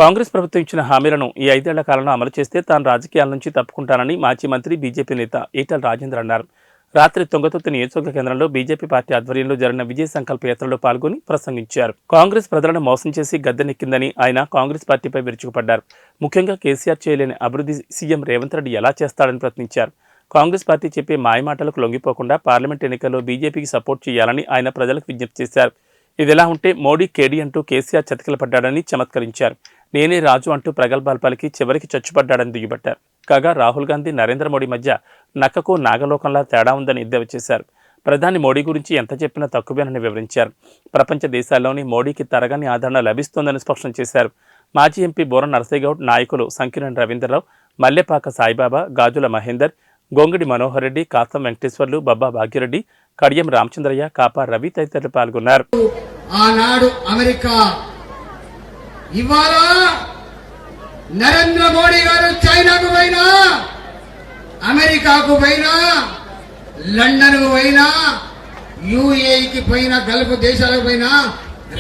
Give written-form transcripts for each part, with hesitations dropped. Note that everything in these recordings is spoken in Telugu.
కాంగ్రెస్ ప్రభుత్వం ఇచ్చిన హామీలను ఈ 5 ఏళ్ల కాలంలో అమలు చేస్తే తాను రాజకీయాల నుంచి తప్పుకుంటానని మాజీ మంత్రి బీజేపీ నేత ఈటెల రాజేందర్ అన్నారు. రాత్రి తుంగతుర్తి నియోజకవర్గ కేంద్రంలో బీజేపీ పార్టీ ఆధ్వర్యంలో జరిగిన విజయ సంకల్ప యాత్రలో పాల్గొని ప్రసంగించారు. కాంగ్రెస్ ప్రజలను మోసం చేసి గద్దెనెక్కిందని ఆయన కాంగ్రెస్ పార్టీపై విరుచుకుపడ్డారు. ముఖ్యంగా కేసీఆర్ చేయలేని అభివృద్ధి సీఎం రేవంత్ రెడ్డి ఎలా చేస్తాడని ప్రశ్నించారు. కాంగ్రెస్ పార్టీ చెప్పే మాయమాటలకు లొంగిపోకుండా పార్లమెంట్ ఎన్నికల్లో బీజేపీకి సపోర్ట్ చేయాలని ఆయన ప్రజలకు విజ్ఞప్తి చేశారు. ఇదిలా ఉంటే మోడీ కేడీ అంటూ కేసీఆర్ చతికిలపడ్డాడని చమత్కరించారు. నేనే రాజు అంటూ ప్రగల్భాలు పలికి చివరికి చచ్చుపడ్డాడని దిగిపట్టారు. కాగా రాహుల్ గాంధీ నరేంద్ర మోడీ మధ్య నక్కకు నాగలోకంలా తేడా ఉందని ఎద్దేవా చేశారు. ప్రధాని మోడీ గురించి ఎంత చెప్పినా తక్కువేనని వివరించారు. ప్రపంచ దేశాల్లోని మోడీకి తరగని ఆదరణ లభిస్తోందని స్పష్టం చేశారు. మాజీ ఎంపీ బోర నరసయ్యగౌడ్, నాయకులు సంకిరణ్ రవీంద్రరావు, మల్లెపాక సాయిబాబా, గాజుల మహేందర్, గొంగిడి మనోహర్ రెడ్డి, కాసం వెంకటేశ్వర్లు, బబ్బా భాగ్యరెడ్డి, కడియం రామచంద్రయ్య, కాపా రవి తదితరులు పాల్గొన్నారు. ఆనాడు అమెరికా, ఇవాళ నరేంద్ర మోడీ గారు చైనాకు పోయినా, అమెరికాకు పోయినా, లండన్ కు పోయినా, యుఏఈకి పోయినా, గల్ఫ్ దేశాలకు పోయినా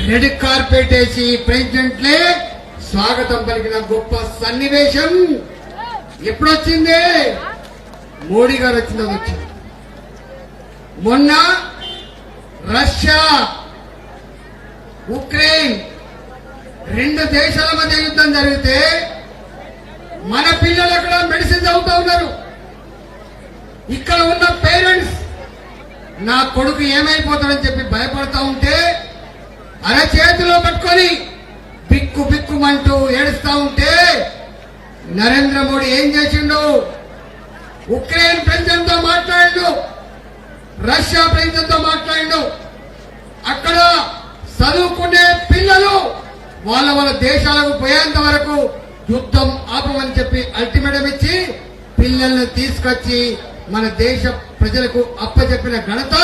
రెడ్ కార్పెట్ వేసి ప్రెసిడెంట్లే స్వాగతం పలికిన గొప్ప సన్నివేశం ఎప్పుడొచ్చింది? మోడీ గారు వచ్చిందో వచ్చింది. మొన్న రష్యా, ఉక్రెయిన్ రెండు దేశాల మధ్య యుద్ధం జరిగితే మన పిల్లలు అక్కడ మెడిసిన్ చదువుతూ ఉన్నారు. ఇక్కడ ఉన్న పేరెంట్స్ నా కొడుకు ఏమైపోతాడని చెప్పి భయపడతా ఉంటే అరచేతిలో పట్టుకొని బిక్కు బిక్కుమంటూ ఏడుస్తా ఉంటే నరేంద్ర మోడీ ఏం చేసిండు? ఉక్రెయిన్ ప్రెసిడెంట్ తో మాట్లాడిండు, రష్యా ప్రెసిడెంట్ తో మాట్లాడిండు. అక్కడ చదువుకునే పిల్లలు వాళ్ళ వాళ్ళ దేశాలకు పోయేంత వరకు యుద్ధం ఆపమని చెప్పి అల్టిమేటం ఇచ్చి పిల్లల్ని తీసుకొచ్చి మన దేశ ప్రజలకు అప్పచెప్పిన ఘనత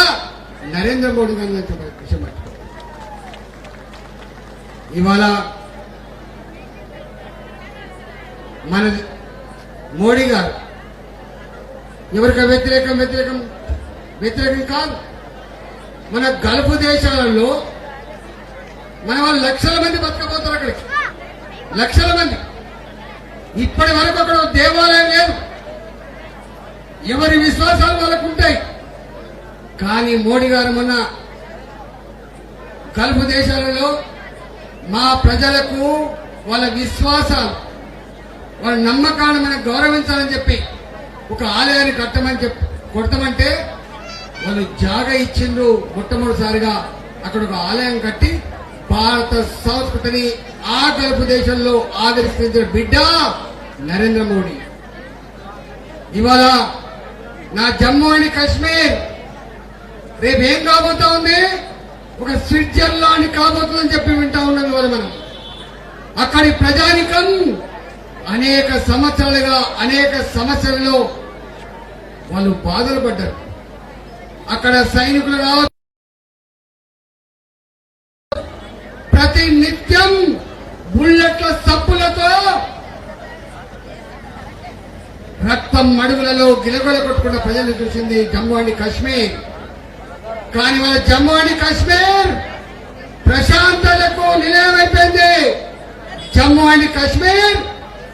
నరేంద్ర మోడీ గారి. ఇవాళ మన మోడీ గారు ఎవరికి వ్యతిరేకం కాదు. మన గల్ఫ్ దేశాలలో మన వాళ్ళు లక్షల మంది బతకపోతారు. అక్కడికి లక్షల మంది. ఇప్పటి వరకు అక్కడ దేవాలయం లేదు. ఎవరి విశ్వాసాలు వాళ్ళకు ఉంటాయి. కానీ మోడీ గారు మొన్న గల్ఫ్ దేశాలలో మా ప్రజలకు వాళ్ళ విశ్వాసాలు, వాళ్ళ నమ్మకాలను మనం గౌరవించాలని చెప్పి ఒక ఆలయాన్ని కొడతామంటే వాళ్ళు జాగా ఇచ్చిండ్రు. మొట్టమొదటిసారిగా అక్కడ ఒక ఆలయం కట్టి భారత సంస్కృతిని ఆ గల్ఫ్ దేశంలో ఆదరిస్తున్న బిడ్డ నరేంద్ర మోడీ. ఇవాళ నా జమ్మూ అండ్ కాశ్మీర్ రేపు ఏం కాబోతా ఉంది? ఒక స్విట్జర్లాండ్ కాబోతుందని చెప్పి వింటా ఉన్నాం. ఇవాళ మనం అక్కడి ప్రజానికం అనేక సంవత్సరాలుగా అనేక సమస్యలలో వాళ్ళు బాధలు పడ్డారు. అక్కడ సైనికులు కావచ్చు, ప్రతి నిత్యం బుల్లెట్ల సప్పులతో రక్తం మడుగులలో గిలగొల కొట్టుకున్న ప్రజలు చూసింది జమ్మూ అండ్ కాశ్మీర్. కానీ వాళ్ళ జమ్మూ అండ్ కాశ్మీర్ ప్రశాంతతకు నిలయమైపోయింది. జమ్మూ అండ్ కాశ్మీర్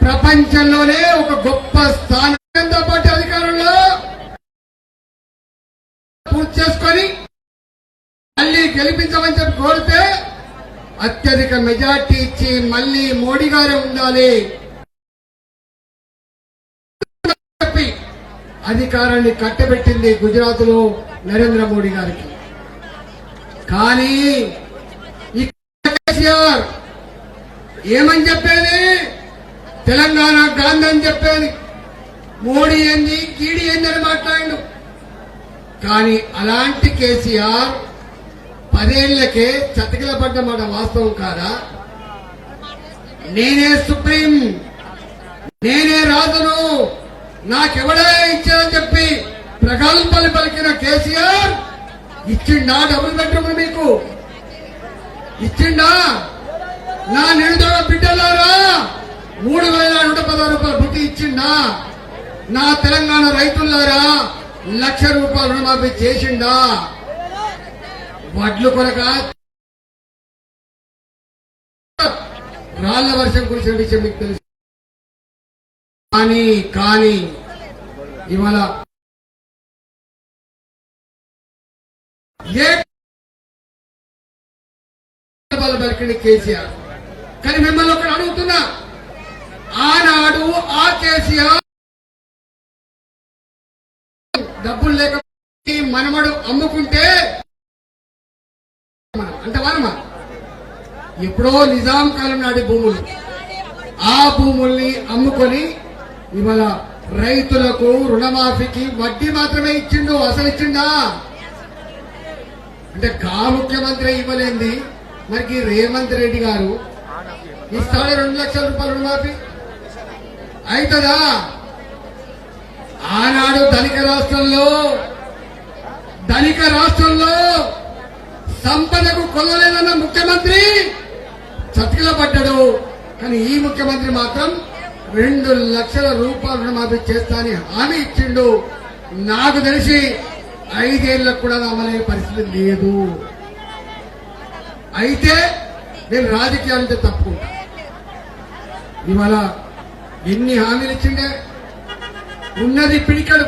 ప్రపంచంలోనే ఒక గొప్ప స్థానం. పార్టీ అధికారంలో పూర్తి చేసుకొని మళ్లీ గెలిపించమని చెప్పి కోరితే అత్యధిక మెజార్టీ ఇచ్చి మళ్లీ మోడీ గారే ఉండాలి చెప్పి అధికారాన్ని కట్టబెట్టింది గుజరాత్ లో నరేంద్ర మోడీ గారికి. కానీ కేసీఆర్ ఏమని చెప్పేది? తెలంగాణ గాంధీ అని చెప్పేది. మోడీ ఏంది, కీడీ ఏంది అని మాట్లాడిండు. కానీ అలాంటి కేసీఆర్ 10 ఏళ్లకే చతికిల పడ్డ మాట వాస్తవం కాదా? నేనే సుప్రీం, నేనే రాజును, నాకెవడా ఇచ్చారని చెప్పి ప్రగల్భాలు పలికిన కేసీఆర్ ఇచ్చిండా డబుల్ బెడ్రూమ్? మీకు ఇచ్చిండా? నా నిరుద్యోగ బిడ్డలారా 3,116 రూపాయలు భృతి ఇచ్చిండా? నా తెలంగాణ రైతులారా ₹1,00,000 రుణమాఫీ చేసిండా? వడ్లు కొనక రాళ్ల వర్షం కురిసిన విషయం మీకు తెలుసు. కానీ ఇవాళ ఏ బలికింది కేసీఆర్. కానీ మిమ్మల్ని ఒకటి అడుగుతున్నా, ఆనాడు ఆ కేసీఆర్ డబ్బులు లేక మనమడు అమ్ముకుంటే అంటే వాళ్ళ ఎప్పుడో నిజాం కాలం నాటి భూములు, ఆ భూముల్ని అమ్ముకొని ఇవాళ రైతులకు రుణమాఫీకి వడ్డీ మాత్రమే ఇచ్చిండు, అసలు ఇచ్చిండా? అంటే ముఖ్యమంత్రి ఇవ్వలేంది మరి రేవంత్ రెడ్డి గారు ఇస్తాడు 2 లక్షల రూపాయలు రుణమాఫీ అవుతుందా? ఆనాడు ధనిక రాష్ట్రంలో సంపదకు కొల్లలేదన్న ముఖ్యమంత్రి చతికిల పడ్డాడు. కానీ ఈ ముఖ్యమంత్రి మాత్రం 2 లక్షల రూపాయలు రుణమాఫీ చేస్తా అని హామీ ఇచ్చిండు. నాకు తెలిసి 5 ఏళ్లకు కూడా అమలయ్యే పరిస్థితి లేదు. అయితే నేను రాజకీయాల నుంచి తప్పుకుంటా. ఇవాళ ఎన్ని హామీలు ఇచ్చిండే, ఉన్నది పిడికడు